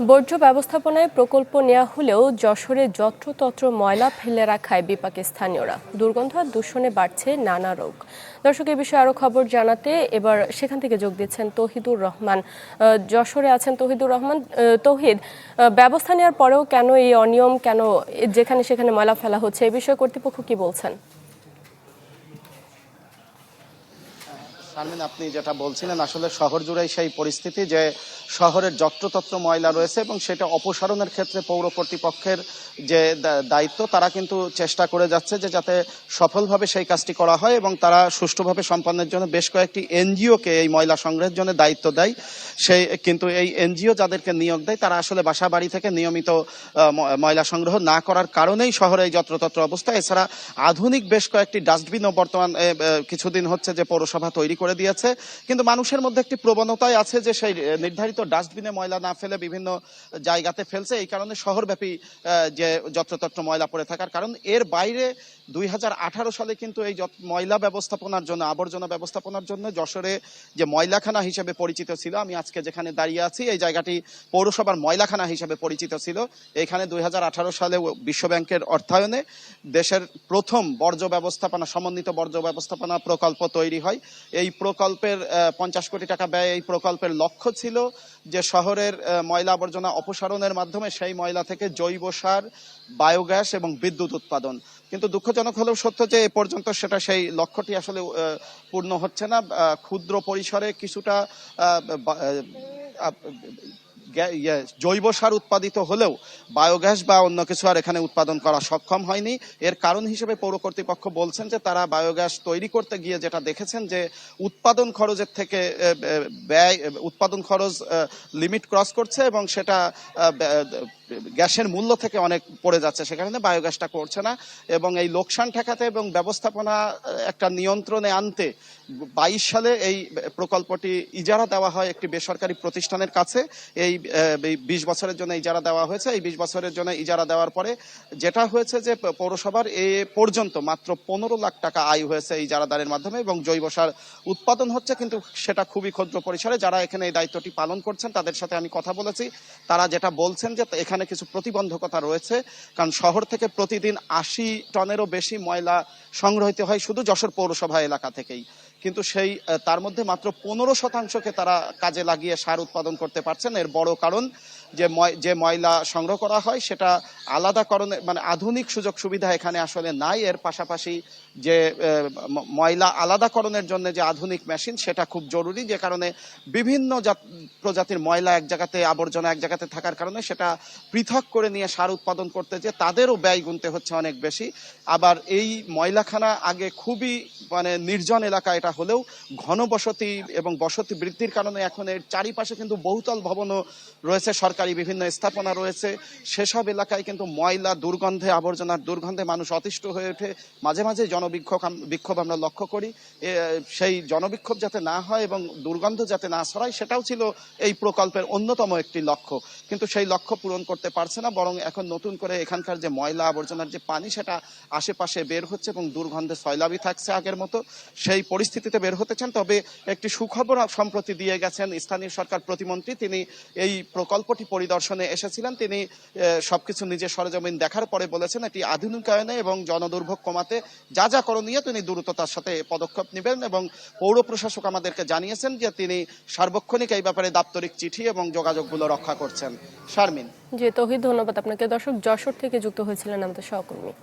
বর্জ্য ব্যবস্থাপনায় প্রকল্প নেওয়া হলেও যশোরে যত্রতত্র ময়লা ফেলে রাখায় বিপাকে স্থানীয়রা। দুর্গন্ধ আর দূষণে বাড়ছে নানা রোগ। দর্শক, এই বিষয়ে আরো খবর জানাতে এবার সেখান থেকে যোগ দিচ্ছেন তৌহিদুর রহমান। যশোরে আছেন তৌহিদুর রহমান। তৌহিদ, ব্যবস্থা নেওয়ার পরেও কেন এই অনিয়ম, কেন যেখানে সেখানে ময়লা ফেলা হচ্ছে, এই বিষয়ে কর্তৃপক্ষ কি বলছেন? শারমিন, আপনি যেটা বলছিলেন আসলে শহর জুড়েই সেই পরিস্থিতি যে শহরের যত্রতত্র ময়লা রয়েছে এবং সেটা অপসারণের ক্ষেত্রে পৌর কর্তৃপক্ষের যে দায়িত্ব, তারা কিন্তু চেষ্টা করে যাচ্ছে যে যাতে সফলভাবে সেই কাজটি করা হয় এবং তারা সুষ্ঠুভাবে সম্পন্নের জন্য বেশ কয়েকটি এনজিওকে এই ময়লা সংগ্রহের জন্য দায়িত্ব দেয়। সেই কিন্তু এই এনজিও যাদেরকে নিয়োগ দেয় তারা আসলে বাসা বাড়ি থেকে নিয়মিত ময়লা সংগ্রহ না করার কারণেই শহরে এই যত্রতত্র অবস্থা। এছাড়া আধুনিক বেশ কয়েকটি ডাস্টবিনও বর্তমান কিছুদিন হচ্ছে যে পৌরসভা তৈরি করে দিয়েছে, কিন্তু মানুষের মধ্যে একটি প্রবণতাই আছে যে সেই নির্ধারিত ডাস্টবিনে ময়লা না ফেলে বিভিন্ন জায়গাতে ফেলছে। এই কারণে শহরব্যাপী যে যত্রতত্র ময়লা পড়ে থাকার কারণ। এর বাইরে 2018 সালে কিন্তু এই ময়লা ব্যবস্থাপনার জন্য, আবর্জনা ব্যবস্থাপনার জন্য যশোরে যে ময়লাখানা হিসেবে পরিচিত ছিল, আমি আজকে যেখানে দাঁড়িয়ে আছি এই জায়গাটি পৌরসভার ময়লাখানা হিসেবে পরিচিত ছিল। এখানে 2018 সালে বিশ্বব্যাংকের অর্থায়নে দেশের প্রথম বর্জ্য ব্যবস্থাপনা, সমন্বিত বর্জ্য ব্যবস্থাপনা প্রকল্প তৈরি হয়। এই প্রকল্পের 50 কোটি টাকা ব্যয়। এই প্রকল্পের লক্ষ্য ছিল যে শহরের ময়লা আবর্জনা অপসারণের মাধ্যমে সেই ময়লা থেকে জৈব সার, বায়োগ্যাস এবং বিদ্যুৎ উৎপাদন। কিন্তু দুঃখজনক হলেও সত্য যে এ পর্যন্ত সেটা সেই লক্ষ্যটি আসলে পূর্ণ হচ্ছে না। ক্ষুদ্র পরিসরে কিছুটা জৈব সার উৎপাদিত হলেও বায়োগ্যাস বা অন্য কিছু আর এখানে উৎপাদন করা সক্ষম হয়নি। এর কারণ হিসেবে পৌর কর্তৃপক্ষ বলছেন যে তারা বায়োগ্যাস তৈরি করতে গিয়ে যেটা দেখেছেন যে উৎপাদন খরচের থেকে ব্যয়, উৎপাদন খরচ লিমিট ক্রস করছে এবং সেটা গ্যাসের মূল্য থেকে অনেক পড়ে যাচ্ছে, সে কারণে বায়োগ্যাসটা করছে না। এবং এই লোকসান ঠেকাতে এবং ব্যবস্থাপনা একটা নিয়ন্ত্রণে আনতে 22 সালে এই প্রকল্পটি ইজারা দেওয়া হয় একটি বেসরকারি প্রতিষ্ঠানের কাছে। এই 20 বছরের জন্য ইজারা দেওয়া হয়েছে। এই 20 বছরের জন্য ইজারা দেওয়ার পরে যেটা হয়েছে যে পৌরসভার এ পর্যন্ত মাত্র 15 লাখ টাকা আয় হয়েছে এই ইজারাদারের মাধ্যমে এবং জৈব সার উৎপাদন হচ্ছে, কিন্তু সেটা খুবই ক্ষুদ্র পরিসরে। যারা এখানে এই দায়িত্বটি পালন করছেন তাদের সাথে আমি কথা বলেছি, তারা যেটা বলছেন যে এখানে কিছু প্রতিবন্ধকতা রয়েছে। কারণ শহর থেকে প্রতিদিন 80 টনেরও বেশি ময়লা সংগ্রহিত হয় শুধু যশোর পৌরসভা এলাকা থেকেই, কিন্তু সেই তার মধ্যে মাত্র 15% তারা কাজে লাগিয়ে সার উৎপাদন করতে পারছেন। এর বড় কারণ যে ময়লা সংগ্রহ করা হয় সেটা আলাদাকরণে, মানে আধুনিক সুযোগ সুবিধা এখানে আসলে নাই। এর পাশাপাশি যে ময়লা আলাদাকরণের জন্য যে আধুনিক মেশিন সেটা খুব জরুরি, যে কারণে বিভিন্ন প্রজাতির ময়লা এক জায়গাতে, আবর্জনা এক জায়গাতে থাকার কারণে সেটা পৃথক করে নিয়ে সার উৎপাদন করতে যে তাদেরও ব্যয় গুনতে হচ্ছে অনেক বেশি। আবার এই ময়লাখানা আগে খুবই মানে নির্জন এলাকা এটা হলেও ঘনবসতি এবং বসতি বৃদ্ধির কারণে এখন এর চারিপাশে কিন্তু বহুতল ভবনও রয়েছে, সরকারি বিভিন্ন স্থাপনা রয়েছে। সেসব এলাকায় কিন্তু ময়লা, দুর্গন্ধে, আবর্জনার দুর্গন্ধে মানুষ অতিষ্ঠ হয়ে ওঠে। মাঝে মাঝে জনবিক্ষোভ আমরা লক্ষ্য করি। সেই জনবিক্ষোভ যাতে না হয় এবং দুর্গন্ধ যাতে না ছড়ায় সেটাও ছিল এই প্রকল্পের অন্যতম একটি লক্ষ্য, কিন্তু সেই লক্ষ্য পূরণ করতে পারছে না। বরং এখন নতুন করে এখানকার যে ময়লা আবর্জনার যে পানি সেটা আশেপাশে বের হচ্ছে এবং দুর্গন্ধে সয়লাবি থাকছে আগের মতো। সেই পরিস্থিতিতে বের হতে চান। তবে একটি সুখবর সম্প্রতি দিয়ে গেছেন স্থানীয় সরকার প্রতিমন্ত্রী। তিনি এই প্রকল্পটি পরিদর্শনে এসেছিলেন। তিনি সবকিছু নিজের সরেজমিন দেখার পরে বলেছেন এটি আধুনিকায়নে এবং জনদুর্ভোগ কমাতে যা যা করণীয় তিনি দ্রুততার সাথে পদক্ষেপ নেবেন। এবং পৌর প্রশাসক আমাদেরকে জানিয়েছেন যে তিনি সার্বক্ষণিক এই ব্যাপারে দাপ্তরিক চিঠি এবং যোগাযোগগুলো রক্ষা করছেন। শারমিন। জি তৌহিদ, ধন্যবাদ আপনাকে। দর্শক, যশোর থেকে যুক্ত হয়েছিলেন আমাদের সহকর্মী।